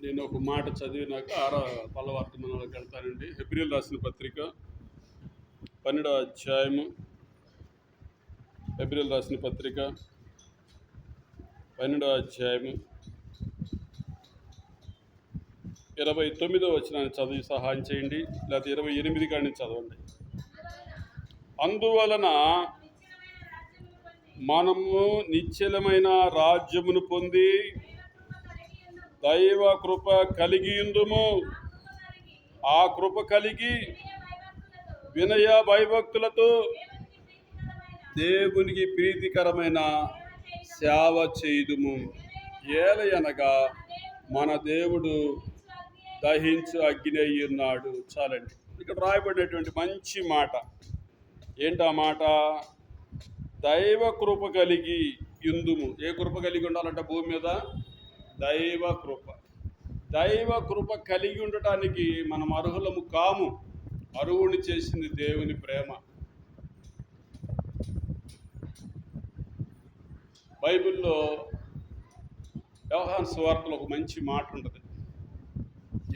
నేను ఒక మాట చదివినాక పల్లవర్తమానంలోకి వెళ్తానండి. హెబ్రీయులు రాసిన పత్రిక 12వ అధ్యాయము. హెబ్రీయులు రాసిన పత్రిక 12వ అధ్యాయము 29వ వచనాన్ని చదివి సహాయం చేయండి, లేకపోతే 28 కాడి నుంచి చదవండి. అందువలన మనము నిశ్చలమైన రాజ్యమును పొంది దైవ కృప కలిగి ఉందుము. ఆ కృప కలిగి వినయ భయభక్తులతో దేవునికి ప్రీతికరమైన సేవ చేయుదుము. ఏలయనగా మన దేవుడు దహించు అగ్ని అయి ఉన్నాడు. చాలండి. ఇక్కడ రాయబడినటువంటి మంచి మాట ఏంటా మాట? దైవ కృప కలిగి ఉందుము. ఏ కృప కలిగి ఉండాలంట భూమి మీద? దైవ కృప. దైవ కృప కలిగి ఉండటానికి మనం అర్హులము కాము. అర్హుని చేసింది దేవుని ప్రేమ. బైబిల్లో యోహాను సువార్తలో ఒక మంచి మాట ఉంటుంది.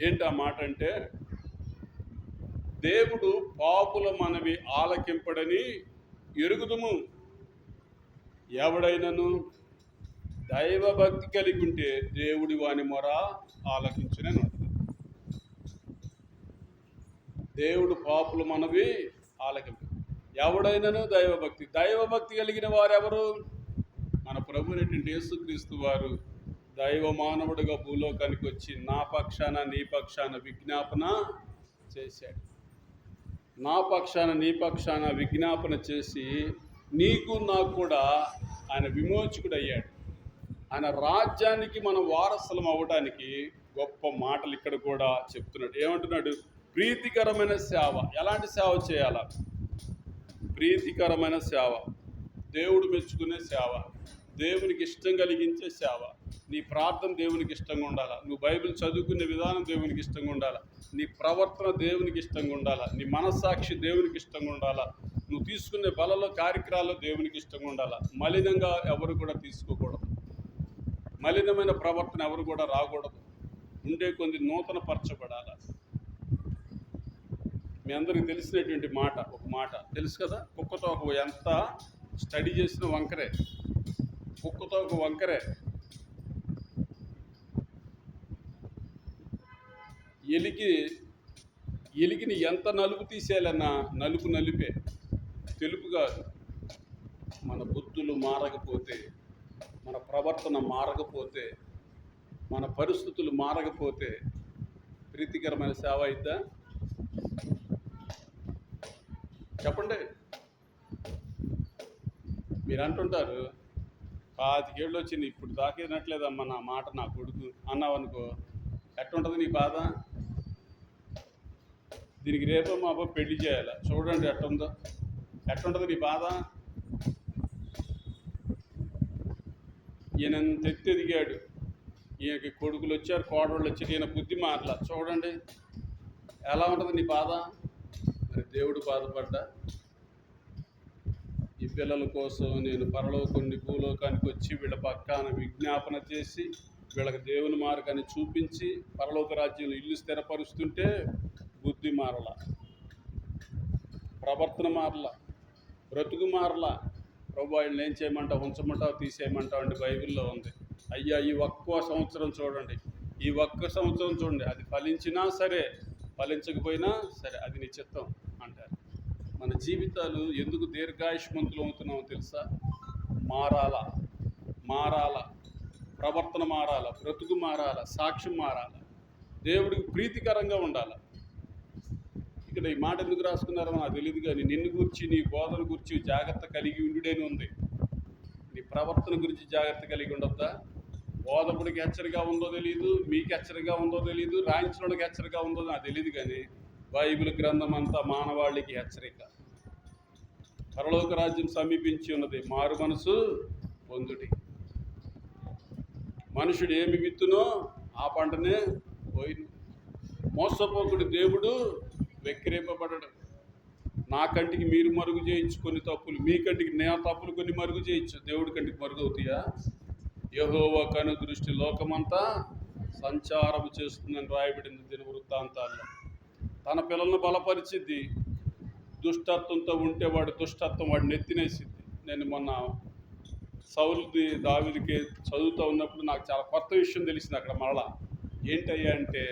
ఏంటి ఆ మాట అంటే, దేవుడు పాపుల మనవి ఆలకింపడని ఎరుగుదుము. ఎవడైనను దైవ భక్తి కలిగి ఉంటే దేవుడి వాని మొర ఆలకించునని ఉంటుంది. దేవుడు పాపుల మనవి ఆలకింపు. ఎవడైనను దైవభక్తి కలిగిన వారెవరు? మన ప్రభువైనటువంటి యేసుక్రీస్తు వారు దైవ మానవుడిగా భూలోకానికి వచ్చి నా పక్షాన నీ పక్షాన విజ్ఞాపన చేశాడు. నా పక్షాన నీ పక్షాన విజ్ఞాపన చేసి నీకు నాకు కూడా ఆయన విమోచకుడు అయ్యాడు. ఆయన రాజ్యానికి మనం వారసులం అవ్వడానికి గొప్ప మాటలు ఇక్కడ కూడా చెప్తున్నాడు. ఏమంటున్నాడు? ప్రీతికరమైన సేవ. ఎలాంటి సేవ చేయాలా? ప్రీతికరమైన సేవ, దేవుడు మెచ్చుకునే సేవ, దేవునికి ఇష్టం కలిగించే సేవ. నీ ప్రార్థన దేవునికి ఇష్టంగా ఉండాలా, నువ్వు బైబిల్ చదువుకునే విధానం దేవునికి ఇష్టంగా ఉండాలా, నీ ప్రవర్తన దేవునికి ఇష్టంగా ఉండాలా, నీ మనస్సాక్షి దేవునికి ఇష్టంగా ఉండాలా, నువ్వు తీసుకునే బలలో కార్యక్రమాల్లో దేవునికి ఇష్టంగా ఉండాలా. మలినంగా ఎవరు కూడా తీసుకోకూడదు. మలినమైన ప్రవర్తన ఎవరు కూడా రాకూడదు. ఉండే కొన్ని నూతన పరచబడాల. మీ అందరికి తెలిసినటువంటి మాట, ఒక మాట తెలుసు కదా, కుక్కతో ఒక ఎంత స్టడీ చేసిన వంకరే. కుక్కతో ఒక వంకరే. ఎలికిని ఎంత నలుపు తీసేయాలన్నా నలుపే, తెలుపు కాదు. మన బుద్ధులు మారకపోతే, మన ప్రవర్తన మారకపోతే, మన పరిస్థితులు మారకపోతే ప్రీతికరమైన సేవ అయిద్దా? చెప్పండి. మీరు అంటుంటారు, 25 ఏళ్ళు వచ్చింది ఇప్పుడు దాకేనట్లేదమ్మా నా మాట నా కొడుకు అన్నావు అనుకో, ఎట్టుంటుంది నీ బాధ? దీనికి రేపో మాపో పెళ్లి చేయాలి. చూడండి ఎట్టుంటుంది నీ బాధ? ఈయన ఎదిగాడు, ఈయనకి కొడుకులు వచ్చారు, కోడళ్ళు వచ్చారు, ఈయన బుద్ధి మారలా. చూడండి ఎలా ఉంటుంది నీ బాధ? మరి దేవుడు బాధపడ్డా? ఈ పిల్లల కోసం నేను పరలోకాన్ని భూలోకానికి వచ్చి వీళ్ళ పక్కన విజ్ఞాపన చేసి వీళ్ళకి దేవుని మార్గాన్ని చూపించి పరలోక రాజ్యంలో ఇల్లు స్థిరపరుస్తుంటే బుద్ధి మారలా, ప్రవర్తన మారలా, బ్రతుకు మారలా. ప్రభు ఆయన ఏం చేయమంటావు? ఉంచమంటావు, తీసేయమంటావు అంటే బైబిల్లో ఉంది. అయ్యా ఈ ఒక్క సంవత్సరం చూడండి, ఈ ఒక్క సంవత్సరం చూడండి, అది ఫలించినా సరే ఫలించకపోయినా సరే అది నీ చిత్తం అంటారు. మన జీవితాలు ఎందుకు దీర్ఘాయుష్మంతులు అవుతున్నామో తెలుసా? మారాల, ప్రవర్తన మారాల, బ్రతుకు మారాల, సాక్ష్యం మారాల, దేవుడికి ప్రీతికరంగా ఉండాల. ఇక్కడ ఈ మాట ఎందుకు రాసుకున్నారో నాకు తెలియదు, కానీ నిన్ను గురించి, నీ బోధన గురించి జాగ్రత్త కలిగి ఉండుడేని ఉంది. నీ ప్రవర్తన గురించి జాగ్రత్త కలిగి ఉండొద్దా? బోధకుడికి హెచ్చరిగా ఉందో తెలియదు, మీకు హెచ్చరిగా ఉందో తెలియదు, రాయించడానికి హెచ్చరిగా ఉందో నాకు తెలియదు, కానీ బైబిల్ గ్రంథం అంతా మానవాళికి హెచ్చరిక. పరలోక రాజ్యం సమీపించి ఉన్నది, మారు మనసు పొందుడి. మనుషుడు ఏమి విత్తునో ఆ పంటనే పోయిన. మోసపోకుడు దేవుడు వెక్కిరేపబడడు. నా కంటికి మీరు మరుగు చేయొచ్చు కొన్ని తప్పులు, మీ కంటికి నా తప్పులు కొన్ని మరుగు చేయొచ్చు, దేవుడి కంటికి మరుగు అవుతాయా? యెహోవా కను దృష్టి లోకమంతా సంచారం చేస్తుందని రాయబడింది దినవృత్తాంతాల్లో. తన పిల్లలను బలపరిచిద్ది. దుష్టత్వంతో ఉంటే వాడి దుష్టత్వం వాడిని నెత్తినేసిద్ది. నేను మొన్న సౌలుది దావీదుకి చదువుతూ ఉన్నప్పుడు నాకు చాలా కొత్త విషయం తెలిసింది అక్కడ మరలా. ఏంటయ్యా అంటే,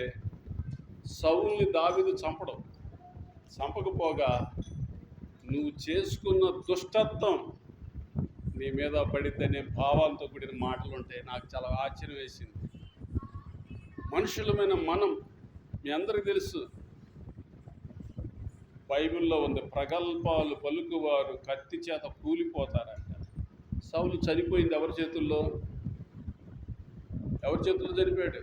సౌలుని దావీదు చంపకపోగా నువ్వు చేసుకున్న దుష్టత్వం నీ మీద పడిద్దనే భావాలతో కూడిన మాటలు ఉంటాయి. నాకు చాలా ఆశ్చర్యం వేసింది. మనుషులమైన మనం, మీ అందరికీ తెలుసు, బైబిల్లో ఉంది, ప్రగల్భాలు పలుకువారు కత్తి చేత కూలిపోతారంట. సౌలు చనిపోయింది ఎవరి చేతుల్లో చనిపోయాడు?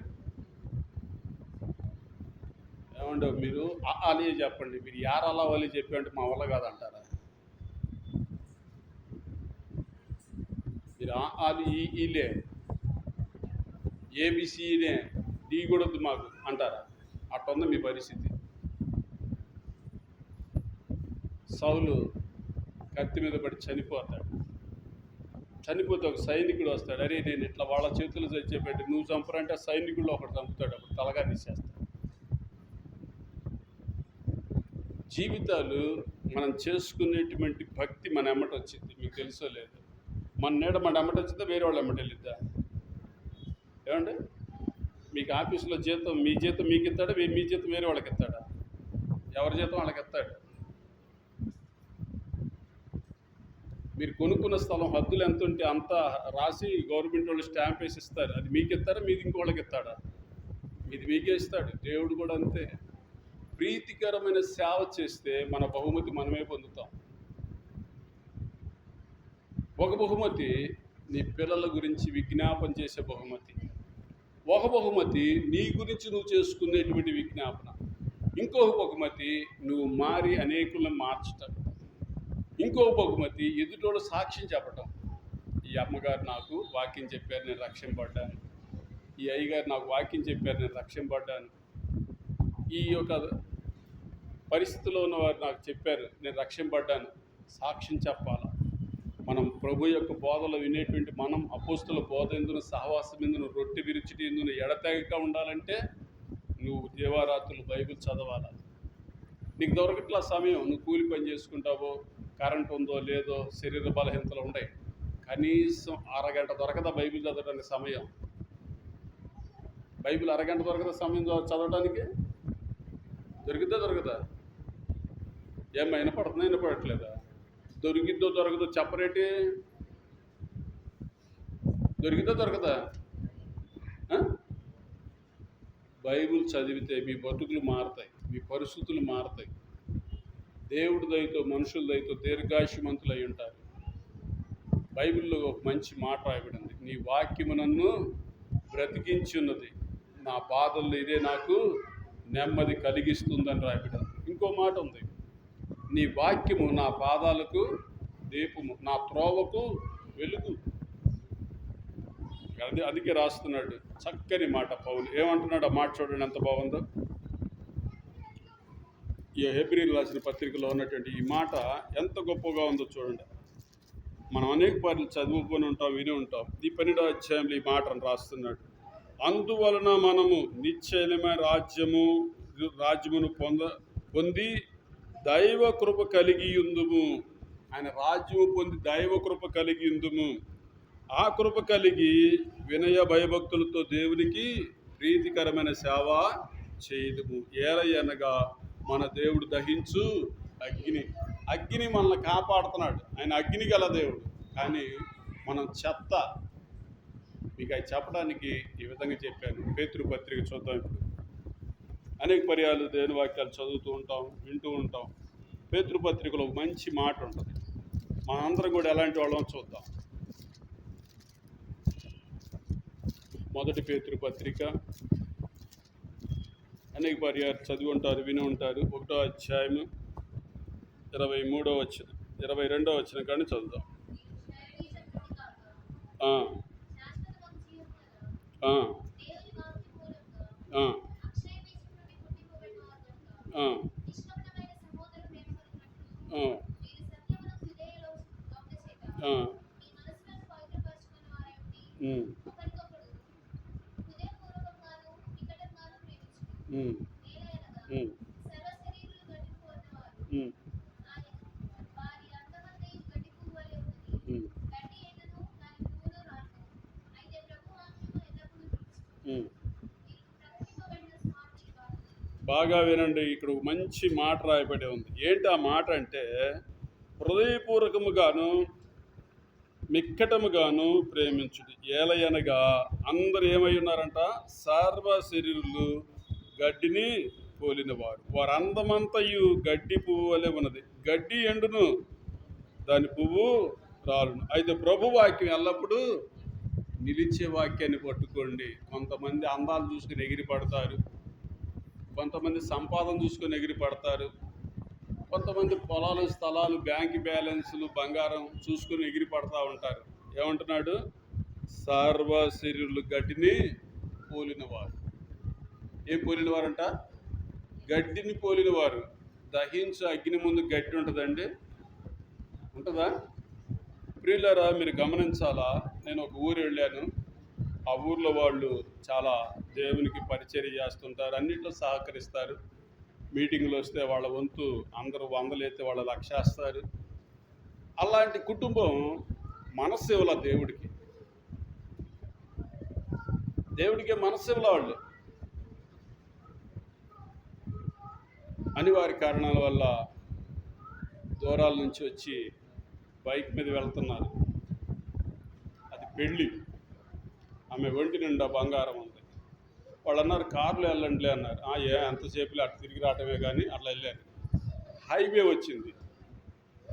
ఏమండో మీరు అలీ చెప్పండి, మీరు యారు అలా వాళ్ళు చెప్పి అంటే మా వల్ల కాదంటారా? మీరు అది ఈలే ఏబిసినే డి కూడా వద్దు మాకు అంటారా? అట్టుంది మీ పరిస్థితి. సౌలు కత్తి మీద పడి చనిపోతాడు. చనిపోతే ఒక సైనికుడు వస్తాడు. అరే నేను ఇట్లా వాళ్ళ చేతులు చచ్చేపెట్టి నువ్వు చంపరంటే సైనికుడు ఒకటి చంపుతాడు. అప్పుడు తలగా తీసేస్తాడు. జీవితాలు మనం చేసుకునేటువంటి భక్తి మన ఎమ్మట వచ్చింది. మీకు తెలుసో లేదు? మన నీడ మన ఎమ్మట వచ్చిందా వేరే వాళ్ళు ఎమ్మట వెళ్ళిద్దా? ఏమండి, మీకు ఆఫీసులో జీతం మీ జీతం మీకు ఇస్తాడా, మీ జీతం వేరే వాళ్ళకి ఇస్తాడా? ఎవరి జీతం వాళ్ళకి ఇస్తాడు. మీరు కొనుక్కున్న స్థలం హద్దులు ఎంత ఉంటే అంత రాసి గవర్నమెంట్ వాళ్ళు స్టాంప్ వేసి ఇస్తారు. అది మీకు ఇస్తారా, మీది ఇంకోళ్ళకి ఇస్తాడా? మీది మీకే ఇస్తాడు. దేవుడు కూడా అంతే. ప్రీతికరమైన సేవ చేస్తే మన బహుమతి మనమే పొందుతాం. ఒక బహుమతి నీ పిల్లల గురించి విజ్ఞాపన చేసే బహుమతి. ఒక బహుమతి నీ గురించి నువ్వు చేసుకునేటువంటి విజ్ఞాపన. ఇంకొక బహుమతి నువ్వు మారి అనేకులను మార్చటం. ఇంకో బహుమతి ఎదుటోడు సాక్ష్యం చెప్పటం. ఈ అమ్మగారు నాకు వాక్యం చెప్పారు, నేను రక్షింపడ్డాను. ఈ అయ్యగారు నాకు వాక్యం చెప్పారు, నేను రక్షింపడ్డాను. ఈ యొక్క పరిస్థితిలో ఉన్నవారు నాకు చెప్పారు, నేను రక్షింపడ్డాను. సాక్ష్యం చెప్పాలి. మనం ప్రభు యొక్క బోధలు వినేటువంటి మనం అపోస్తుల బోధ ఎందును, సహవాసం ఎందును, రొట్టె విరుచిటి ఎందును ఎడతెగక ఉండాలంటే నువ్వు దేవారాత్రులు బైబిల్ చదవాలి. నీకు దొరకట్లా సమయం, నువ్వు కూలి పని చేసుకుంటావో, కరెంట్ ఉందో లేదో, శరీర బలహీనతలు ఉన్నాయి, కనీసం అరగంట దొరకదా బైబిల్ చదవడానికి సమయం? బైబిల్ అరగంట దొరకదా సమయం చదవడానికి? దొరకదా? ఏమైనా పడుతుందా, వినపడట్లేదా? దొరికిద్దో దొరకదో చెప్పరేటి? దొరకదా? బైబిల్ చదివితే మీ బతుకులు మారుతాయి, మీ పరిస్థితులు మారుతాయి. దేవుడి దయతో, మనుషుల దయతో దీర్ఘాయుష్మంతులు అయి ఉంటారు. బైబిల్లో ఒక మంచి మాట రాయబడింది, నీ వాక్యము నన్ను బ్రతికించి ఉన్నది, నా బాధల్లో ఇదే నాకు నెమ్మది కలిగిస్తుందని రాయబడింది. ఇంకో మాట ఉంది, నీ వాక్యము నా పాదాలకు దీపము, నా త్రోవకు వెలుగు. అందుకే రాస్తున్నాడు చక్కని మాట పౌలు. ఏమంటున్నాడు ఆ మాట చూడండి ఎంత బాగుందో. ఈ హెబ్రీయులకు రాసిన పత్రికలో ఉన్నటువంటి ఈ మాట ఎంత గొప్పగా ఉందో చూడండి. మనం అనేక పార్లు చదువుకొని ఉంటాం, విని ఉంటాం. ఈ 12వ అధ్యాయంలో ఈ మాటను రాస్తున్నాడు. అందువలన మనము నిశ్చయమైన రాజ్యమును పొంది దైవ కృప కలిగి ఉందుము. ఆయన రాజ్యము పొంది దైవ కృప కలిగి ఉందుము. ఆ కృప కలిగి వినయ భయభక్తులతో దేవునికి ప్రీతికరమైన సేవ చేయుదుము. ఏలయనగా మన దేవుడు దహించు అగ్ని మనల్ని కాపాడుతున్నాడు. ఆయన అగ్ని గల దేవుడు. కానీ మనం చెత్త. మీకు అది చెప్పడానికి ఈ విధంగా చెప్పాను. పేతురు పత్రిక చూద్దాం. ఇప్పుడు అనేక పర్యాలు దేవుని వాక్యాలు చదువుతూ ఉంటాం, వింటూ ఉంటాం. పేతురు పత్రికలో ఒక మంచి మాట ఉంటుంది. మనందరం కూడా ఎలాంటి వాళ్ళం చూద్దాం. మొదటి పేతురు పత్రిక అనేక పర్యాలు చదివి ఉంటారు, విని ఉంటారు. 1వ అధ్యాయము 23వ వచనం, 22వ వచనం కానీ చదువుదాం. ఉమ్, ఉమ్, ఉమ్, ఉమ్, ఉమ్. బాగా వినండి, ఇక్కడ ఒక మంచి మాట రాయబడి ఉంది. ఏంటి ఆ మాట అంటే, హృదయపూర్వకముగాను మిక్కటముగాను ప్రేమించుడి, ఏలయనగా అందరు ఏమై ఉన్నారంట? సర్వ శరీరులు గడ్డిని పోలినవారు, వారు అందమంతయు గడ్డి పువ్వు వలె ఉన్నది. గడ్డి ఎండును, దాని పువ్వు రాలును. అయితే ప్రభు వాక్యం ఎల్లప్పుడూ నిలిచే వాక్యాన్ని పట్టుకోండి. కొంతమంది అందాలు చూసుకుని ఎగిరి పడతారు, కొంతమంది సంపాదన చూసుకొని ఎగిరి పడతారు, కొంతమంది పొలాలు, స్థలాలు, బ్యాంక్ బ్యాలెన్సులు, బంగారం చూసుకొని ఎగిరి పడతా ఉంటారు. ఏమంటున్నాడు? సర్వ శరీరులు గడ్డిని పోలినవారు. ఏం పోలినవారంట? గడ్డిని పోలినవారు. దహించు అగ్ని ముందు గడ్డి ఉంటుందండి? ఉంటుందా? ప్రియులారా, మీరు గమనించాలా. నేను ఒక ఊరు వెళ్ళాను. ఆ ఊర్లో వాళ్ళు చాలా దేవునికి పరిచర్య చేస్తుంటారు, అన్నింటిలో సహకరిస్తారు. మీటింగ్లు వస్తే వాళ్ళ వంతు అందరూ వందలైతే వాళ్ళ లక్షేస్తారు. అలాంటి కుటుంబం మనస్సు ఇవ్వాల దేవుడికే మనస్సు ఇవ్వాల. వాళ్ళు అనివార్య కారణాల వల్ల దూరాల నుంచి వచ్చి బైక్ మీద వెళ్తున్నారు. అది పెళ్ళి, ఆమె ఒంటి నిండా బంగారం ఉంది. వాళ్ళు అన్నారు కారులో వెళ్ళండిలే అన్నారు. ఎంతసేపులో అటు తిరిగి రావటమే కానీ అట్లా వెళ్ళారు. హైవే వచ్చింది.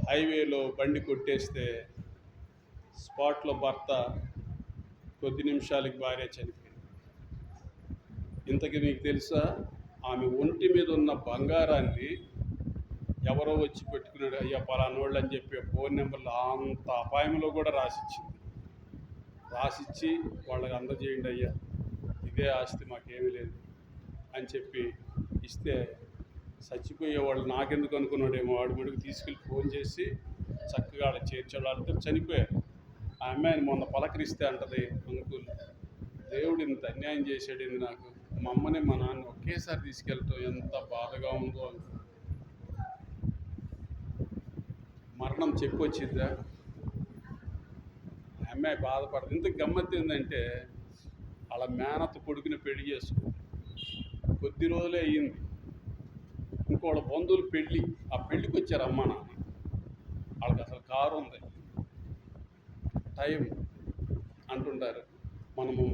హైవేలో బండి కొట్టేస్తే స్పాట్లో భర్త, కొద్ది నిమిషాలకి భార్య చనిపోయింది. ఇంతకీ మీకు తెలుసా, ఆమె ఒంటి మీద ఉన్న బంగారాన్ని ఎవరో వచ్చి పెట్టుకున్నాడు, అయ్యా పలానోళ్ళు అని చెప్పి ఫోన్ నెంబర్లు అంత అపాయంలో కూడా రాసిచ్చి వాళ్ళకి అందజేయండి అయ్యా, ఇదే ఆస్తి, మాకేమీ లేదు అని చెప్పి ఇస్తే, చచ్చిపోయేవాళ్ళు నాకెందుకు అనుకున్నాడేమో, వాడి మడుగు తీసుకెళ్ళి ఫోన్ చేసి చక్కగా వాళ్ళ చేర్చాళ్ళతో చనిపోయారు. ఆ అమ్మాయిని మొన్న పలకరిస్తే అంటది, అంకుల్ దేవుడు ఇంత అన్యాయం చేసాడింది నాకు, మా అమ్మని మా నాన్న ఒకేసారి తీసుకెళ్ళటం ఎంత బాధగా ఉందో అని. మరణం చెప్పొచ్చిందా? అమ్మాయి బాధపడదు. ఇంత గమ్మత్తు ఏంటంటే, వాళ్ళ మేనత్త కొడుకుని పెళ్లి చేసుకుంది. కొద్ది రోజులే అయ్యింది, ఇంకోళ్ళ బంధువులు పెళ్ళి, ఆ పెళ్ళికి వచ్చారు అమ్మ నాన్న. వాళ్ళకి అసలు కారు ఉంది, టైం అంటుంటారు. మనము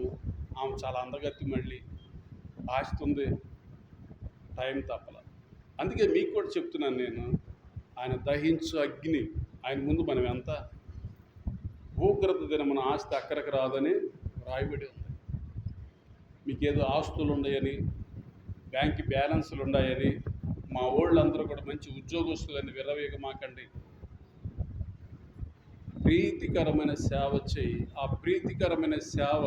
ఆమె చాలా అందగత్తి, మళ్ళీ ఆస్తుంది, టైం తప్పల. అందుకే మీకు కూడా చెప్తున్నాను నేను, ఆయన దహించు అగ్ని, ఆయన ముందు మనం ఎంత భూగ్రత దినమున ఆస్తి అక్కడికి రాదని రాయబడి ఉంది. మీకేదో ఆస్తులు ఉన్నాయని, బ్యాంక్ బ్యాలెన్సులు ఉన్నాయని, మా వాళ్ళందరూ కూడా మంచి ఉద్యోగస్తులని విర్రవీగమాకండి. ప్రీతికరమైన సేవ చేయి. ఆ ప్రీతికరమైన సేవ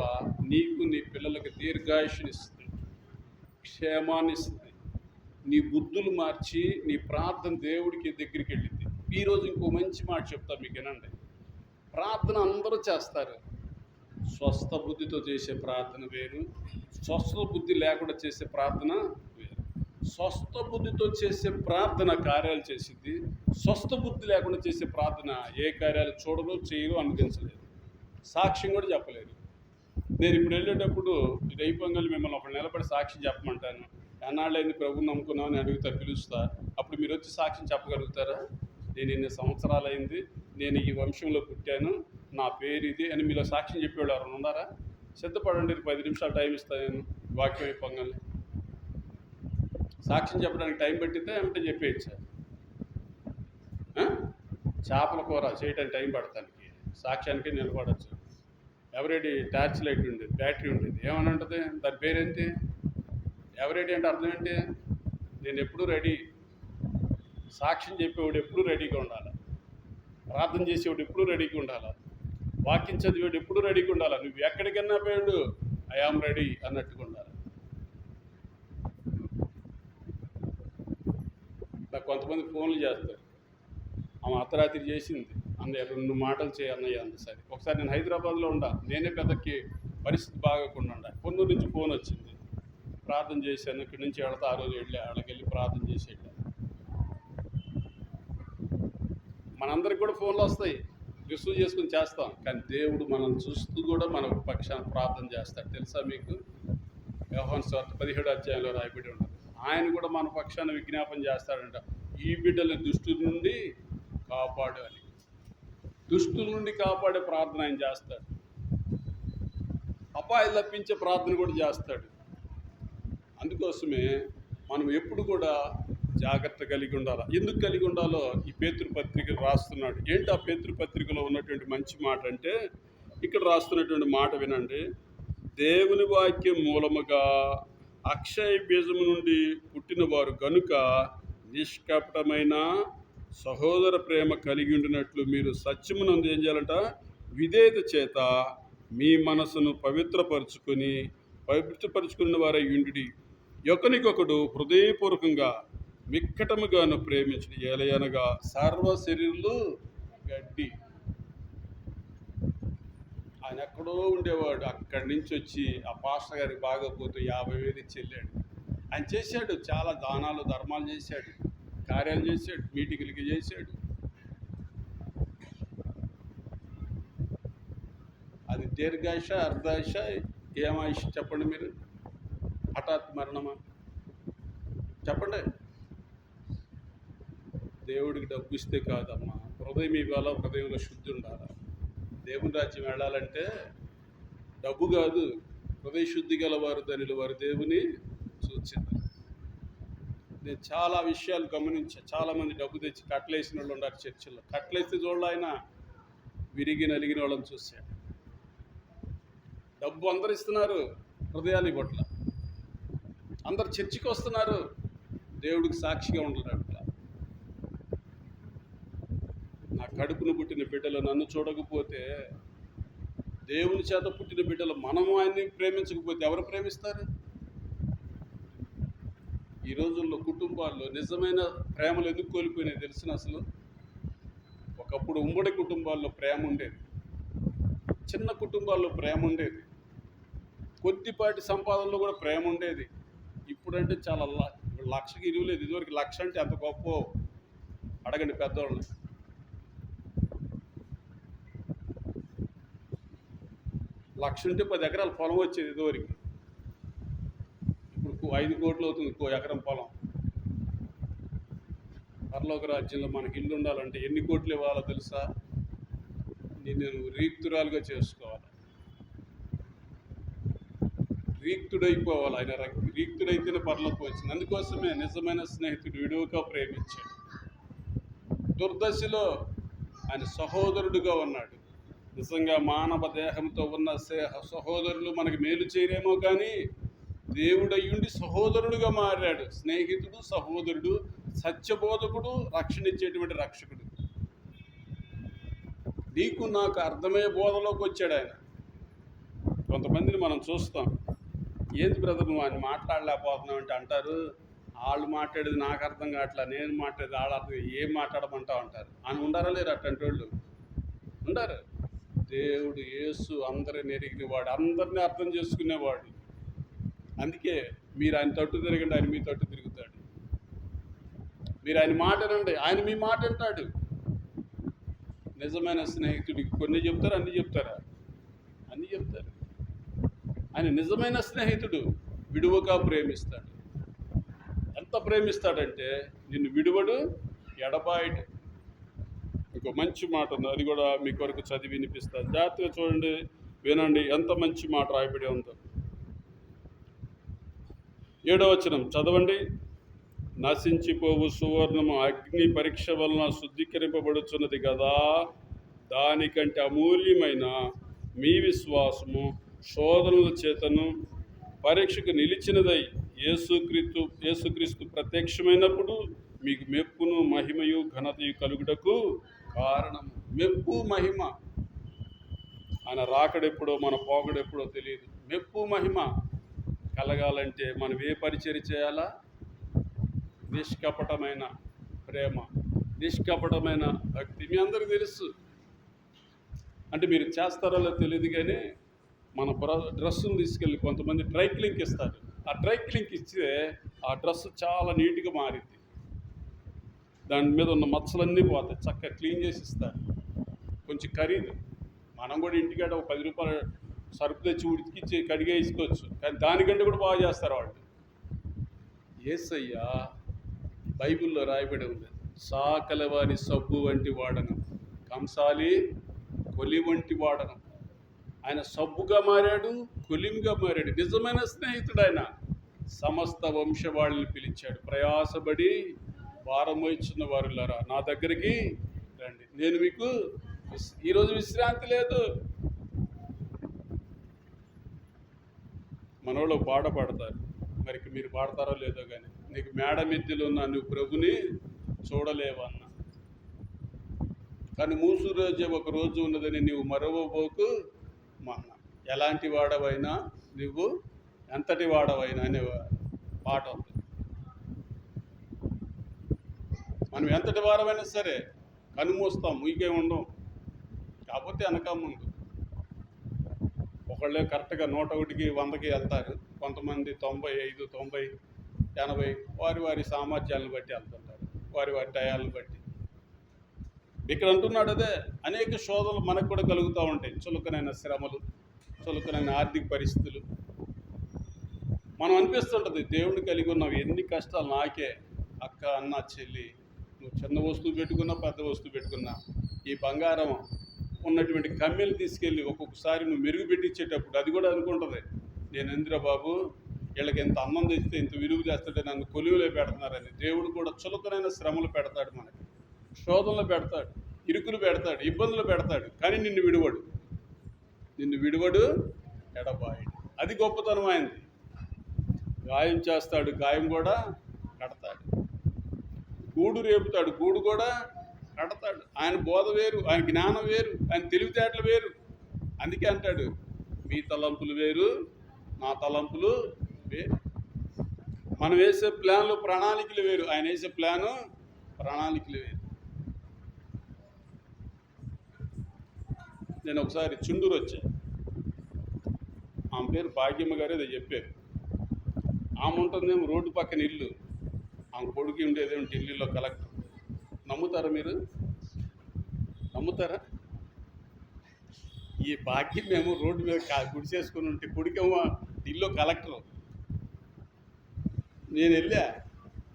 నీకు, నీ పిల్లలకి దీర్ఘాయుష్నిస్తుంది, క్షేమాన్ని ఇస్తుంది, నీ బుద్ధులు మార్చి నీ ప్రార్థన దేవుడికి దగ్గరికి వెళ్ళింది. ఈరోజు ఇంకో మంచి మాట చెప్తా మీకు, వినండి. ప్రార్థన అందరూ చేస్తారు. స్వస్థ బుద్ధితో చేసే ప్రార్థన వేరు, స్వస్థ బుద్ధి లేకుండా చేసే ప్రార్థన వేరు. స్వస్థ బుద్ధితో చేసే ప్రార్థన కార్యాలు చేసింది, స్వస్థ బుద్ధి లేకుండా చేసే ప్రార్థన ఏ కార్యాలు చూడరు, చేయరు, అనిపించలేదు, సాక్ష్యం కూడా చెప్పలేదు. నేను ఇప్పుడు వెళ్ళేటప్పుడు ఇది అయిపోగానే మిమ్మల్ని ఒకళ్ళు నిలబడి సాక్ష్యం చెప్పమంటాను. ఎన్నాళ్ళైంది ప్రభుని నమ్ముకున్నామని అడుగుతా, పిలుస్తా. అప్పుడు మీరు వచ్చి సాక్ష్యం చెప్పగలుగుతారా? నేను ఇన్ని సంవత్సరాలైంది, నేను ఈ వంశంలో పుట్టాను, నా పేరు ఇది అని మీలో సాక్ష్యం చెప్పేవాళ్ళు ఎవరైనా ఉన్నారా? సిద్ధపడండి, 10 నిమిషాలు టైం ఇస్తాను నేను. వాక్యం అయిపోగానే సాక్ష్యం చెప్పడానికి టైం పెట్టితే ఏమంటే చెప్పేయచ్చా? చేపల కూర చేయడానికి టైం పడటానికి, సాక్ష్యానికి నిలబడచ్చు. ఎవరెడీ టార్చ్ లైట్ ఉండేది, బ్యాటరీ ఉండేది, ఏమని ఉంటుంది దాని పేరేంటి? ఎవరెడీ అంటే అర్థం ఏంటి? నేను ఎప్పుడూ రెడీ. సాక్ష్యం చెప్పేవాడు ఎప్పుడూ రెడీగా ఉండాలి, ప్రార్థన చేసేవాడు ఎప్పుడూ రెడీగా ఉండాలి, వాక్యం చదివేవాడు ఎప్పుడూ రెడీగా ఉండాలి. నువ్వు ఎక్కడికన్నా పోయాడు, ఐ ఆమ్ రెడీ అన్నట్టుగా ఉండాలి. నాకు కొంతమంది ఫోన్లు చేస్తారు, ఆమె అర్ధరాత్రి చేసింది అన్నయ్య 2 మాటలు చేయి అన్నయ్య అంత. సరే, ఒకసారి నేను హైదరాబాద్లో నేనే పెద్దకి పరిస్థితి బాగకుండా పొన్నూరు నుంచి ఫోన్ వచ్చింది. ప్రార్థన చేశాను, ఇక్కడి నుంచి వెళ్తా. ఆ రోజు వెళ్ళి వాళ్ళకి వెళ్ళి ప్రార్థన చేసి వెళ్ళాను. మనందరికి కూడా ఫోన్లు వస్తాయి, రిసీవ్ చేసుకుని చేస్తాం, కానీ దేవుడు మనం చూస్తూ కూడా మన పక్షాన ప్రార్థన చేస్తాడు. తెలుసా మీకు? యోహాను సువార్త 17వ అధ్యాయంలో రాయబడి ఉంటుంది. ఆయన కూడా మన పక్షాన విజ్ఞాపన చేస్తాడంట, ఈ బిడ్డల దుష్టుల నుండి కాపాడు అని. దుష్టుల నుండి కాపాడే ప్రార్థన ఆయన చేస్తాడు. అపాయం తప్పించే ప్రార్థన కూడా చేస్తాడు. అందుకోసమే మనం ఎప్పుడు కూడా జాగ్రత్త కలిగి ఉండాలి. ఎందుకు కలిగి ఉండాలో ఈ పేతురు పత్రిక రాస్తున్నాడు. ఏంటి ఆ పేతురు పత్రికలో ఉన్నటువంటి మంచి మాట అంటే, ఇక్కడ రాస్తున్నటువంటి మాట వినండి. దేవుని వాక్యం మూలముగా అక్షయ బీజము నుండి పుట్టిన వారు గనుక నిష్కపటమైన సహోదర ప్రేమ కలిగి ఉండినట్లు మీరు సత్యమునందు ఏం చేయాలంట? విధేయత చేత మీ మనసును పవిత్రపరుచుకున్న వారై యుండి ఒకనికొకడు హృదయపూర్వకంగా మిక్కటముగాను ప్రేమించడు. ఏలయనగా సర్వ శరీరులు గడ్డి. ఆయన ఎక్కడో ఉండేవాడు, అక్కడి నుంచి వచ్చి ఆ పాస్టర్ గారికి బాగోపోతే 50,000 ఇచ్చి వెళ్ళాడు. ఆయన చేశాడు, చాలా దానాలు ధర్మాలు చేశాడు, కార్యాలు చేశాడు, మీటింగులకి చేశాడు. అది దీర్ఘాయుష, అర్ధాయుష, ఏమాయుష చెప్పండి మీరు? హఠాత్ మరణమా? చెప్పండి. దేవుడికి డబ్బు ఇస్తే కాదమ్మా, హృదయం ఇవ్వాలా, హృదయంలో శుద్ధి ఉండాలా. దేవుని రాజ్యం వెళ్ళాలంటే డబ్బు కాదు, హృదయ శుద్ధి గల వారు ధనులు, వారు దేవుని చూచింది. నేను చాలా విషయాలు గమనించా. చాలామంది డబ్బు తెచ్చి కట్టలేసిన వాళ్ళు ఉన్నారు చర్చిల్లో. కట్టలేస్తే చూడాలి, ఆయన విరిగి నలిగిన వాళ్ళని చూశాడు. డబ్బు అందరు ఇస్తున్నారు, హృదయాలు ఇవ్వట్ల. అందరు చర్చికి వస్తున్నారు, దేవుడికి సాక్షిగా ఉండరు. నా కడుపును పుట్టిన బిడ్డలు నన్ను చూడకపోతే, దేవుని చేత పుట్టిన బిడ్డలు మనము ఆయన్ని ప్రేమించకపోతే ఎవరు ప్రేమిస్తారు? ఈ రోజుల్లో కుటుంబాల్లో నిజమైన ప్రేమలు ఎందుకు కోల్పోయినాయి తెలిసిన? అసలు ఒకప్పుడు ఉమ్మడి కుటుంబాల్లో ప్రేమ ఉండేది, చిన్న కుటుంబాల్లో ప్రేమ ఉండేది, కొద్దిపాటి సంపాదనలో కూడా ప్రేమ ఉండేది. ఇప్పుడంటే చాలా లక్షకి ఇరువలేదు. ఇదివరకు లక్ష అంటే ఎంత గొప్ప అడగండి పెద్దవాళ్ళని. లక్ష ఉంటే 10 ఎకరాల పొలం వచ్చేది ఇదివరకు. ఇప్పుడు 5 కోట్లు అవుతుంది 1 ఎకరం పొలం. పరలోక రాజ్యంలో మనకి ఇల్లు ఉండాలంటే ఎన్ని కోట్లు ఇవ్వాలో తెలుసా? నేను రీక్తురాలుగా చేసుకోవాలి, రీక్తుడైపోవాలి. ఆయన రీక్తుడైతేనే పరలోకం వచ్చింది. అందుకోసమే నిజమైన స్నేహితుడు విడువగా ప్రేమించాడు. దుర్దశలో ఆయన సహోదరుడుగా ఉన్నాడు. నిజంగా మానవ దేహంతో ఉన్న సహోదరులు మనకి మేలు చేయరేమో కానీ దేవుడయ్యుండి సహోదరుడుగా మారాడు. స్నేహితుడు, సహోదరుడు, సత్యబోధకుడు, రక్షణ ఇచ్చేటువంటి రక్షకుడు. నీకు నాకు అర్థమయ్యే బోధలోకి వచ్చాడు ఆయన. కొంతమందిని మనం చూస్తాం, ఏంది బ్రదర్ నువ్వు ఆయన మాట్లాడలేకపోతున్నావు అంటే అంటారు, వాళ్ళు మాట్లాడేది నాకు అర్థం కావట్లా, నేను మాట్లాడేది వాళ్ళ అర్థం, ఏం మాట్లాడమంటావు అంటారు. అని ఉండారా లేరు? అట్లాంటి వాళ్ళు ఉండారు. దేవుడు యేసు అందరిని ఎరిగినవాడు, అందరినీ అర్థం చేసుకునేవాడు. అందుకే మీరు ఆయన తట్టు తిరగండి, ఆయన మీ తట్టు తిరుగుతాడు. మీరు ఆయన మాట వినండి, ఆయన మీ మాట వింటాడు. నిజమైన స్నేహితుడికి కొన్ని చెప్తారు, అన్నీ చెప్తారా? అన్నీ చెప్తారు. ఆయన నిజమైన స్నేహితుడు విడువగా ప్రేమిస్తాడు. ఎంత ప్రేమిస్తాడంటే నిన్ను విడువడు, ఎడబాయడు. ఇంకో మంచి మాట ఉంది, అది కూడా మీ కొరకు చదివి వినిపిస్తాను. జాగ్రత్తగా చూడండి, వినండి, ఎంత మంచి మాట రాయబడి ఉందో. 7వ వచనం చదవండి. నశించిపోవు సువర్ణము అగ్ని పరీక్ష వలన శుద్ధీకరింపబడుచున్నది కదా, దానికంటే అమూల్యమైన మీ విశ్వాసము శోధనల చేతను పరీక్షకు నిలిచినదై యేసుక్రీస్తు ప్రత్యక్షమైనప్పుడు మీకు మెప్పును మహిమయు ఘనతయు కలుగుటకు కారణం. మెప్పు మహిమ. ఆయన రాకడెప్పుడో మన పోకడెప్పుడో తెలియదు. మెప్పు మహిమ కలగాలంటే మనం ఏ పరిచర్య చేయాలా? నిష్కపటమైన ప్రేమ, నిష్కపటమైన భక్తి. మీ అందరికీ తెలుసు, అంటే మీరు చేస్తారో తెలియదు కానీ మన డ్రెస్సును తీసుకెళ్ళి కొంతమంది డ్రై క్లీన్కి ఇస్తారు. ఆ డ్రై క్లీన్కి ఇస్తే ఆ డ్రెస్ చాలా నీట్గా మారింది. దాని మీద ఉన్న మచ్చలన్నీ పోతాయి, చక్కగా క్లీన్ చేసి ఇస్తారు. కొంచెం ఖరీదు. మనం కూడా ఇంటికాడ ఒక 10 రూపాయలు సరుకు తెచ్చి ఉడికిచ్చి కడిగే వేసుకోవచ్చు, కానీ దానికంటే కూడా బాగా చేస్తారు వాళ్ళు. యేసయ్య బైబిల్లో రాయబడి ఉంది, సాకల వారి సబ్బు వంటి వాడను, కంసాలి కొలి వంటి వాడను. ఆయన సబ్బుగా మారాడు, కొలిమిగా మారాడు. నిజమైన స్నేహితుడు ఆయన. సమస్త వంశవాళ్ళని పిలిచాడు, ప్రయాసపడి భారం మోయిచున్న వారులారా నా దగ్గరికి రండి, నేను మీకు ఈరోజు విశ్రాంతి లేదు. మనోళ్ళు పాట పాడతారు, మరి మీరు పాడతారో లేదో కానీ, నీకు మేడ మిద్దెలో ఉన్న నువ్వు ప్రభుని చూడలేవన్నా, కానీ మూసు రోజే ఒక రోజు ఉన్నదని నీవు మరవబోకు మహా. ఎలాంటి వాడవైనా నువ్వు ఎంతటి వాడవైనా అనే పాట ఉంది. మనం ఎంతటి వారమైనా సరే కనుమూస్తాం, ముయికే ఉండం. కాకపోతే వెనక ముందు ఒకళ్ళే కరెక్ట్గా 101కి 100కి వెళ్తారు, కొంతమంది 95, 90, 80 వారి వారి సామర్థ్యాలను బట్టి వెళ్తుంటారు, వారి వారి టయాలను బట్టి. ఇక్కడ అంటున్నాడు అదే, అనేక శోధనలు మనకు కూడా కలుగుతూ ఉంటాయి. చులకనైన శ్రమలు, చులకనైన ఆర్థిక పరిస్థితులు. మనం అనిపిస్తుంటుంది, దేవుడిని కలిగి ఉన్నావు, ఎన్ని కష్టాలు నాకే. అక్క, అన్న, చెల్లి, నువ్వు చిన్న వస్తువు పెట్టుకున్నా పెద్ద వస్తువు పెట్టుకున్నా, ఈ బంగారం ఉన్నటువంటి కమ్మెలు తీసుకెళ్ళి ఒక్కొక్కసారి నువ్వు మెరుగు పెట్టించేటప్పుడు అది కూడా అనుకుంటుంది, నేను ఎందురా బాబు వీళ్ళకి ఎంత అన్నం తెస్తే ఇంత విలువ చేస్తుంటే నన్ను కొలువులో పెడుతున్నారని. దేవుడు కూడా చులకనైన శ్రమలు పెడతాడు, మనకి శోధనలు పెడతాడు, ఇరుకులు పెడతాడు, ఇబ్బందులు పెడతాడు, కానీ నిన్ను విడువడు ఎడబాయడు. అది గొప్పతనం ఆయనది. గాయం చేస్తాడు, గాయం కూడా కడతాడు. గూడు రేపుతాడు, గూడు కూడా కడతాడు. ఆయన బోధ వేరు, ఆయన జ్ఞానం వేరు, ఆయన తెలివితేటలు వేరు. అందుకే అంటాడు, మీ తలంపులు వేరు, నా తలంపులు వేరు. మనం వేసే ప్లాన్లు ప్రణాళికలు వేరు, ఆయన వేసే ప్లాను ప్రణాళికలు వేరు. నేను ఒకసారి చుండూరు వచ్చాను, ఆమె పేరు భాగ్యమ్మ గారు ఏదో చెప్పారు. ఆమె ఉంటుందేమో రోడ్డు పక్కన ఇల్లు, ఆమె కొడుకు ఉండేదేమో ఢిల్లీలో కలెక్టర్. నమ్ముతారా మీరు? నమ్ముతారా? ఈ భాగ్యం మేము రోడ్డు మీద గుడి చేసుకుని ఉంటే కొడుకేమో ఢిల్లీలో కలెక్టర్. నేను వెళ్ళా,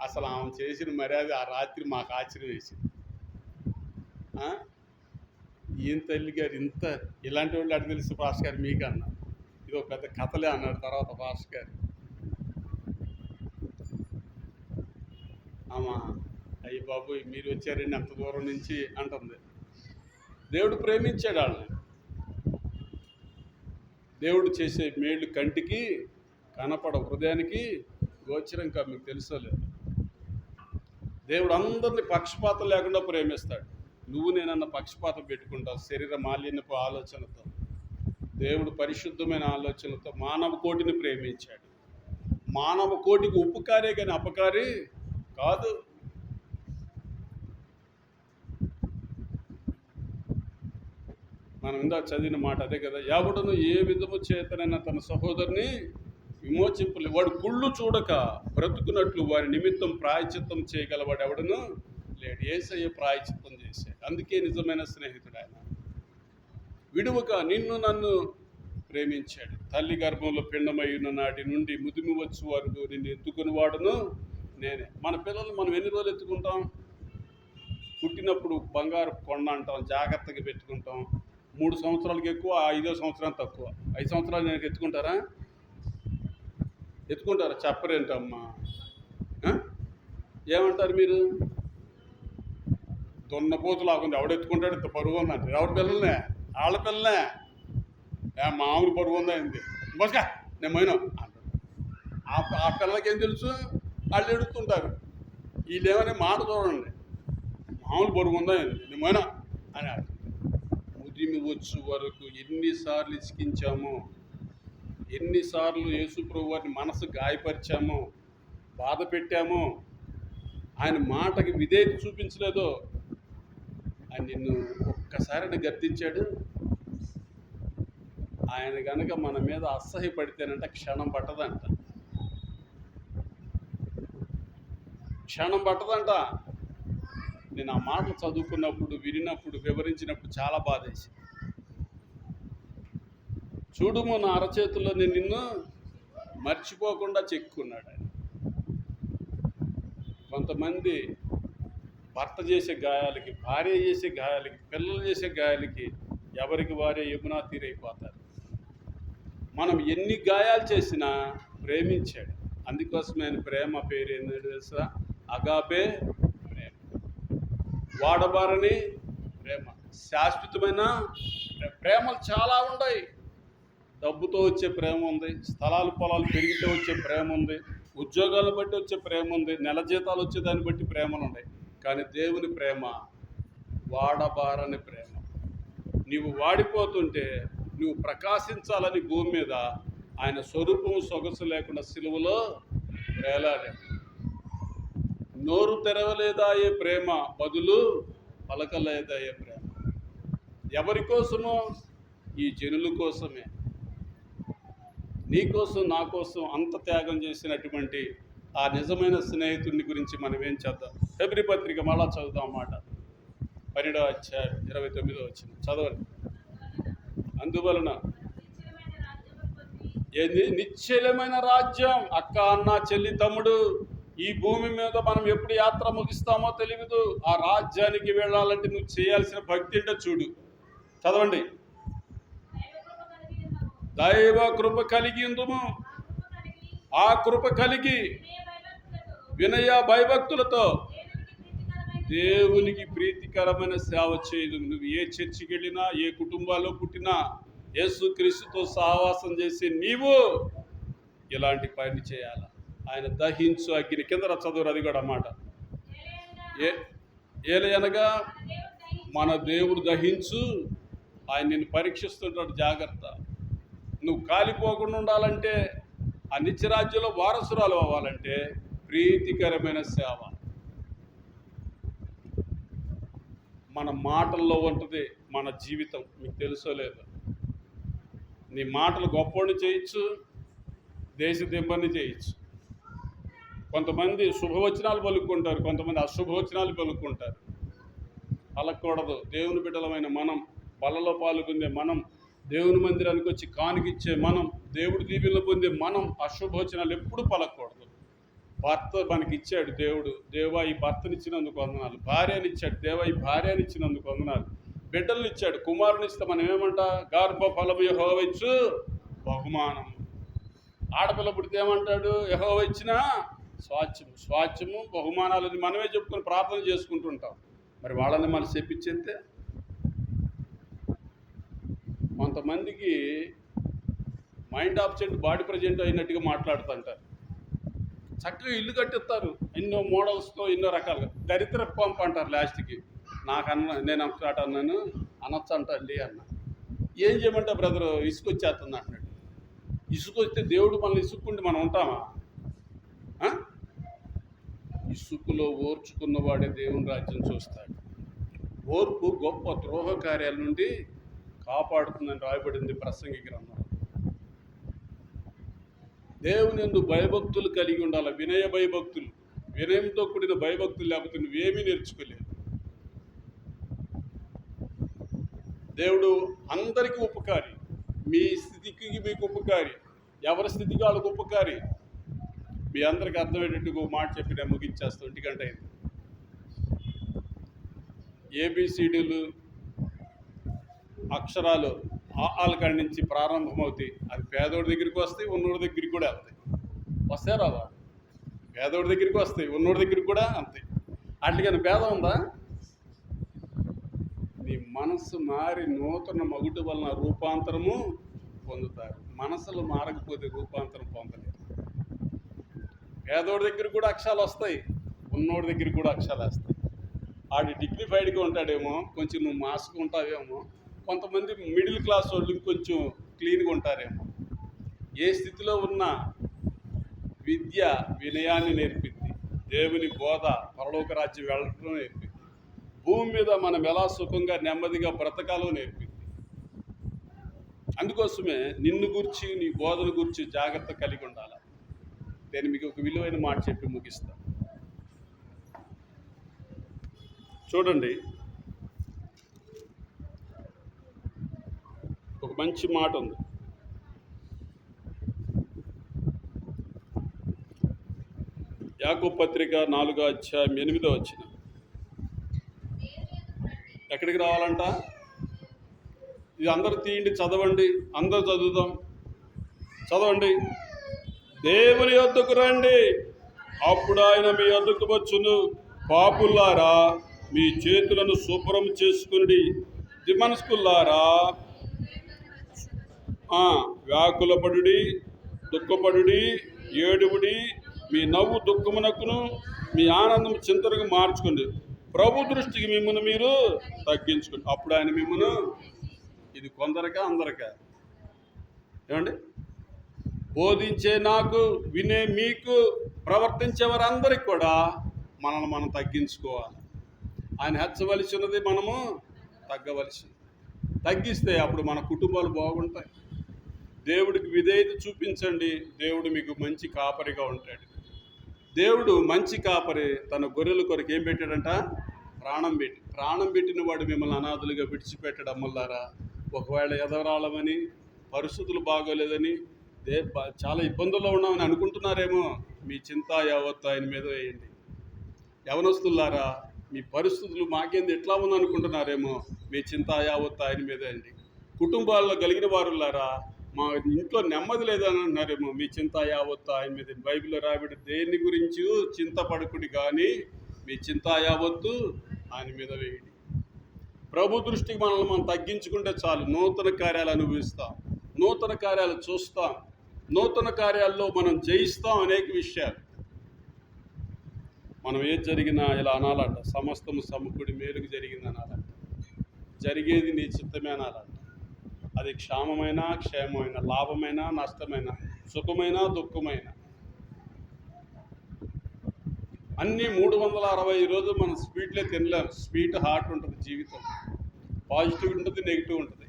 అసలు ఆమె చేసిన మర్యాద ఆ రాత్రి మాకు ఆశ్చర్యం వేసింది. ఈయన తల్లి గారు ఇంత ఇలాంటి వాళ్ళు అటు తెలుసు పాస్ గారు మీకు అన్న, ఇది ఒక పెద్ద కథలే అన్నాడు తర్వాత పాస్ గారు. ఆమా అయ్యి బాబు మీరు వచ్చారండి అంత దూరం నుంచి అంటుంది. దేవుడు ప్రేమించాడు వాళ్ళని. దేవుడు చేసే మేళ్ళు కంటికి కనపడ, హృదయానికి గోచరంగా మీకు తెలుసో లేదు. దేవుడు అందరినీ పక్షపాతం లేకుండా ప్రేమిస్తాడు. నువ్వు నేనన్న పక్షపాతం పెట్టుకుంటావు శరీర మాలిన్యపు ఆలోచనతో. దేవుడు పరిశుద్ధమైన ఆలోచనలతో మానవ కోటిని ప్రేమించాడు. మానవ కోటికి ఉపకారే కానీ అపకారి కాదు. మనం ఇందాక చదివిన మాట అదే కదా, ఎవడును ఏ విధము చేతనైనా తన సహోదరుని విమోచింపలే. వాడు కుళ్ళు చూడక బ్రతుకున్నట్లు వారి నిమిత్తం ప్రాయచిత్తం చేయగలవాడు ఎవడను లేడు. యేసయ్య ప్రాయచిత్తం చేశాడు. అందుకే నిజమైన స్నేహితుడు ఆయన. విడువక నిన్ను నన్ను ప్రేమించాడు. తల్లి గర్భంలో పిండమయ్యున్న నాటి నుండి ముదిమి వచ్చు వరకు నిన్ను ఎత్తుకుని వాడును నేనే. మన పిల్లలు మనం ఎన్ని రోజులు ఎత్తుకుంటాం? పుట్టినప్పుడు బంగారు కొండ అంటాం, జాగ్రత్తగా పెట్టుకుంటాం. 3 సంవత్సరాలకి ఎక్కువ, 5వ సంవత్సరం తక్కువ. 5 సంవత్సరాలు నేను ఎత్తుకుంటారా? చెప్పరేంటమ్మా? ఏమంటారు మీరు? దున్నపోతు లాగుంది, ఎవడెత్తుకుంటాడు ఇంత బరువు ఉందంటే. ఎవరి పిల్లలనే? వాళ్ళ పిల్లనే. మామూలు బరువు ఉందా ఏంది? బస్గా నేను పోయినా అంటాడు. ఆ పిల్లలకి ఏం తెలుసు? వాళ్ళు ఎడుతుంటారు. వీళ్ళేమనే మాట చూడండి, మామూలు బరువు ఉందా ఏంది, నేను పోయినా అని అంటారు. ముదిమి వచ్చు వరకు ఎన్నిసార్లు ఇసికించామో, ఎన్నిసార్లు యేసుప్రభు వారిని మనసు గాయపరిచామో, బాధ పెట్టామో, ఆయన మాటకి విధేయత చూపించలేదో. ఆయన నిన్ను ఒక్కసారి గద్దించాడు. ఆయన కనుక మన మీద అసహ్యపడితేనంట క్షణం పట్టదంట. క్షణం పట్టదంట. నేను ఆ మాటలు చదువుకున్నప్పుడు, వినినప్పుడు, వివరించినప్పుడు చాలా బాధేసింది. చూడుము నా అరచేతుల్లో నేను నిన్ను మర్చిపోకుండా చెక్కున్నాడు ఆయన. కొంతమంది భర్త చేసే గాయాలకి, భార్య చేసే గాయాలకి, పిల్లలు చేసే గాయాలకి ఎవరికి వారే యమునా తీరైపోతారు. మనం ఎన్ని గాయాలు చేసినా ప్రేమించాడు. అందుకోసమే ఆయన ప్రేమ పేరు ఏంటో తెలుసా? అగాపే ప్రేమ. వాడబారని ప్రేమ, శాశ్వతమైన ప్రేమలు చాలా ఉన్నాయి. డబ్బుతో వచ్చే ప్రేమ ఉంది, స్థలాలు పొలాలు పెరిగితే వచ్చే ప్రేమ ఉంది, ఉద్యోగాలను బట్టి వచ్చే ప్రేమ ఉంది, నెల జీతాలు వచ్చే దాన్ని బట్టి ప్రేమలు ఉన్నాయి. కానీ దేవుని ప్రేమ వాడబారని ప్రేమ. నీవు వాడిపోతుంటే నువ్వు ప్రకాశించాలని భూమి మీద ఆయన స్వరూపము సొగసు లేకుండా సిలువలో వేలాడాడు. నోరు తెరవలేదాయే ప్రేమ, బదులు పలకలేదాయే ప్రేమ. ఎవరి కోసమో? ఈ జనుల కోసమే. నీ కోసం, నా కోసం అంత త్యాగం చేసినటువంటి ఆ నిజమైన స్నేహితుడిని గురించి మనం ఏం చేద్దాం? హెబ్రీ పత్రిక మళ్ళా చదువుదాం మాట. 12వ అధ్యాయం 29వ వచనం చదవండి. అందువలన ఏంది? నిశ్చలమైన రాజ్యం. అక్క, అన్న, చెల్లి, తమ్ముడు, ఈ భూమి మీద మనం ఎప్పుడు యాత్ర ముగిస్తామో తెలియదు. ఆ రాజ్యానికి వెళ్ళాలంటే నువ్వు చేయాల్సిన భక్తి ఏంటో చూడు. చదవండి. దైవ కృప కలిగి ఉందుము. ఆ కృప కలిగి వినయ భయభక్తులతో దేవునికి ప్రీతికరమైన సేవ చేయదు. నువ్వు ఏ చర్చికి వెళ్ళినా, ఏ కుటుంబాల్లో పుట్టినా, యేసుక్రీస్తుతో సహవాసం చేసి నీవు ఇలాంటి పని చేయాలి. ఆయన దహించు అగ్ని. కింద చదువు, అది కూడా అన్నమాట. ఏలయనగా మన దేవుడు దహించు. ఆయన నిన్ను పరీక్షిస్తుంటాడు. జాగ్రత్త. నువ్వు కాలిపోకుండా ఉండాలంటే, ఆ నిత్యరాజ్యంలో వారసురాలు అవ్వాలంటే ప్రీతికరమైన సేవ మన మాటల్లో ఉంటుంది. మన జీవితం మీకు తెలుసో లేదో. నీ మాటలు గొప్పని చేయొచ్చు, దేశ దింబని చేయొచ్చు. కొంతమంది శుభవచనాలు పలుకుంటారు, కొంతమంది అశుభవచనాలు పలుకుంటారు. పలకూడదు. దేవుని బిడ్డలమైన మనం, బలలో పాల్గొందే మనం, దేవుని మందిరానికి వచ్చి కానుకిచ్చే మనం, దేవుడి దీవెనలు పొందే మనం అశుభవచనాలు ఎప్పుడు పలకూడదు. భర్త మనకి ఇచ్చాడు దేవుడు, దేవా ఈ భర్తనిచ్చినందుకు వందనాలు. భార్యనిచ్చాడు, దేవా ఈ భార్యనిచ్చినందుకు వందనాలు. బిడ్డలను ఇచ్చాడు, కుమారుని ఇస్తే మనం ఏమంటా? గర్భఫలము యెహోవా ఇచ్చు బహుమానం. ఆడపిల్ల పుడితే ఏమంటాడు? యెహోవా ఇచ్చిన స్వాచ్యము బహుమానాలని మనమే చెప్పుకొని ప్రార్థన చేసుకుంటుంటాం. మరి వాళ్ళని మనం చెప్పించేస్తే కొంతమందికి మైండ్ ఆబ్సెంట్, బాడీ ప్రజెంట్ అయినట్టుగా మాట్లాడుతుంటారు. చక్కగా ఇల్లు కట్టిస్తారు, ఎన్నో మోడల్స్తో, ఎన్నో రకాలుగా. దరిద్ర పంపు అంటారు లాస్ట్కి. నేను స్టార్ట్ అన్నాను, అనొచ్చు అంటండి అన్న. ఏం చేయమంటే బ్రదరు, ఇసుకొచ్చేస్తుంది అంటున్నాడు. ఇసుకొస్తే దేవుడు మనల్ని ఇసుక్కుంటే మనం ఉంటామా? ఇసుకులో ఓర్చుకున్నవాడే దేవుని రాజ్యం చూస్తాడు. ఓర్పు గొప్ప ద్రోహ కార్యాల నుండి కాపాడుతుందని రాయబడింది ప్రసంగి గ్రంథం. దేవుని యందు భయభక్తులు కలిగి ఉండాలి. వినయ భయభక్తులు. వినయంతో కూడిన భయభక్తులు లేకపోతే నువ్వేమీ నేర్చుకోలేవు. దేవుడు అందరికీ ఉపకారి. మీ స్థితికి మీకు ఉపకారి, ఎవరి స్థితికి వాళ్ళకు ఉపకారి. మీ అందరికీ అర్థమయ్యేటట్టుగా మాట చెప్పి నేను ముగించేస్తాను. 1 గంట అయింది. ఏబిసిడీలు అక్షరాలు ఆల కాడి నుంచి ప్రారంభమవుతాయి. అది పేదోడి దగ్గరికి వస్తాయి, ఉన్నోడి దగ్గరికి కూడా వెళ్తాయి. వస్తే రావా? పేదోడి దగ్గరికి వస్తాయి, ఉన్నోడి దగ్గరికి కూడా అంతే. అట్లకని భేదం ఉందా? నీ మనస్సు మారి నూతన మగుట వలన రూపాంతరము పొందుతారు. మనసులు మారకపోతే రూపాంతరం పొందలేరు. పేదోడి దగ్గరికి కూడా అక్షరాలు వస్తాయి, ఉన్నోడి దగ్గరికి కూడా అక్షరాలు వస్తాయి. ఆడి డిగ్నిఫైడ్గా ఉంటాడేమో, కొంచెం నువ్వు మాస్గా ఉంటావేమో. కొంతమంది మిడిల్ క్లాస్ వాళ్ళు ఇంకొంచెం క్లీన్గా ఉంటారేమో. ఏ స్థితిలో ఉన్నా విద్య వినయాన్ని నేర్పింది. దేవుని బోధ పరలోక రాజ్యం వెళ్ళడం నేర్పింది. భూమి మీద మనం ఎలా సుఖంగా నెమ్మదిగా బ్రతకాలో నేర్పింది. అందుకోసమే నిన్ను గురించి, నీ బోధన గురించి జాగ్రత్త కలిగి ఉండాలి. నేను మీకు ఒక విలువైన మాట చెప్పి ముగిస్తాను. చూడండి, ఒక మంచి మాట ఉంది. యాకోబు పత్రిక 4వ అధ్యాయం 8వ వచనం. ఎక్కడికి రావాలంట? ఇది అందరూ తీయండి, చదవండి, అందరూ చదువుదాం. చదవండి. దేవుని యొద్దకు రండి, అప్పుడు ఆయన మీ యొద్దకు వచ్చును. పాపులారా, మీ చేతులను శుభ్రం చేసుకుని, దిమనస్కులారా వ్యాకులపడుడి, దుఃఖపడుడి, ఏడుబడి, మీ నవ్వు దుఃఖమునకును మీ ఆనందం చింతనకు మార్చుకోండి. ప్రభు దృష్టికి మిమ్మల్ని మీరు తగ్గించుకోండి, అప్పుడు ఆయన మిమ్మల్ని. ఇది కొందరికా అందరికా? ఏమండి? బోధించే నాకు, వినే మీకు, ప్రవర్తించే వారందరికీ కూడా మనల్ని మనం తగ్గించుకోవాలి. ఆయన హెచ్చవలసి ఉన్నది, మనము తగ్గవలసి. తగ్గిస్తే అప్పుడు మన కుటుంబాలు బాగుంటాయి. దేవుడికి విధేయత చూపించండి, దేవుడు మీకు మంచి కాపరిగా ఉంటాడు. దేవుడు మంచి కాపరి, తన గొర్రెల కొరకు ఏం పెట్టాడంట? ప్రాణం పెట్టిన వాడు మిమ్మల్ని అనాథులుగా విడిచిపెట్టడం వల్లారా. ఒకవేళ ఎదవరాలమని, పరిస్థితులు బాగోలేదని, చాలా ఇబ్బందుల్లో ఉన్నామని అనుకుంటున్నారేమో, మీ చింత యావత్తు ఆయన మీద వేయండి. యవనస్తులారా, మీ పరిస్థితులు మాకేంది ఎట్లా ఉంది అనుకుంటున్నారేమో, మీ చింత యావత్తు ఆయన మీద వేయండి. కుటుంబాల్లో కలిగిన వారులారా, మా ఇంట్లో నెమ్మది లేదని అంటున్నారేమో, మీ చింత యావత్తు ఆయన మీద. బైబిల్లో రాబడి, దేని గురించి చింతపడకుడి కానీ మీ చింత యావత్తు ఆయన మీద వేయండి. ప్రభు దృష్టికి మనల్ని మనం తగ్గించుకుంటే చాలు, నూతన కార్యాలు అనుభవిస్తాం, నూతన కార్యాలు చూస్తాం, నూతన కార్యాల్లో మనం జయిస్తాం. అనేక విషయాలు మనం ఏది జరిగినా ఇలా అనాలంట, సమస్తము సమకూడి మేలుకు జరిగింది అనాలంట, జరిగేది నీ చిత్తమే అనాలంట. అది క్షేమమైన, లాభమైన, నష్టమైన, సుఖమైన, దుఃఖమైన, అన్నీ 365 రోజులు మనం స్వీట్లే తినలేం. స్వీట్ హార్ట్ ఉంటుంది జీవితం, పాజిటివ్ ఉంటుంది, నెగిటివ్ ఉంటుంది.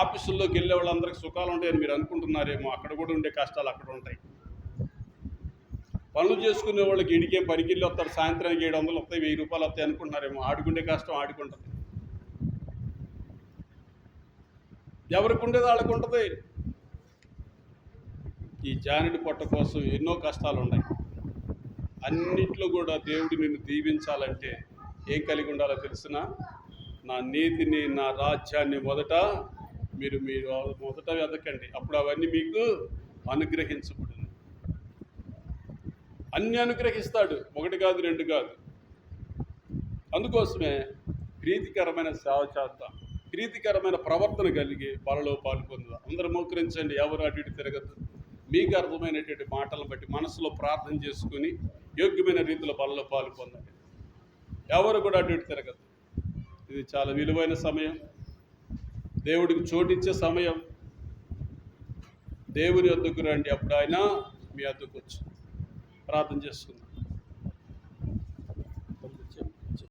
ఆఫీసుల్లోకి వెళ్ళే వాళ్ళందరికీ సుఖాలు ఉంటాయని మీరు అనుకుంటున్నారేమో, అక్కడ కూడా ఉండే కష్టాలు అక్కడ ఉంటాయి. పనులు చేసుకునే వాళ్ళకి ఇడికే పరికిళ్ళు వస్తారు, సాయంత్రానికి 700 వస్తాయి, 1000 రూపాయలు వస్తాయి అనుకుంటున్నారేమో. ఆడుకుండే కష్టం ఆడుకుంటుంది. ఎవరికి ఉండేది వాళ్ళకు ఉంటుంది. ఈ జానుడి పొట్ట కోసం ఎన్నో కష్టాలు ఉన్నాయి. అన్నిట్లో కూడా దేవుడు నిన్ను దీవించాలంటే ఏం కలిగి ఉండాలో తెలిసిన? నా నీతిని, నా రాజ్యాన్ని మీరు మొదట వెతకండి, అప్పుడు అవన్నీ మీకు అనుగ్రహించబడును. అన్ని అనుగ్రహిస్తాడు, 1 కాదు 2 కాదు. అందుకోసమే ప్రీతికరమైన సేవ చేద్దాం, ప్రీతికరమైన ప్రవర్తన కలిగి బలలో పాల్పొందుదాం. అందరూ మోకరించండి, ఎవరు అటు ఇటు తిరగద్దు. మీకు అర్థమైనటువంటి మాటలను బట్టి మనసులో ప్రార్థన చేసుకుని యోగ్యమైన రీతిలో బలలో పాల్పొందండి. ఎవరు కూడా అటు ఇటు తిరగద్దు. ఇది చాలా విలువైన సమయం, దేవుడికి చోటిచ్చే సమయం. దేవుని వద్దకు రండి, అప్పుడు ఆయన మీ వద్దకు వచ్చి. ప్రార్థన చేసుకుందాం.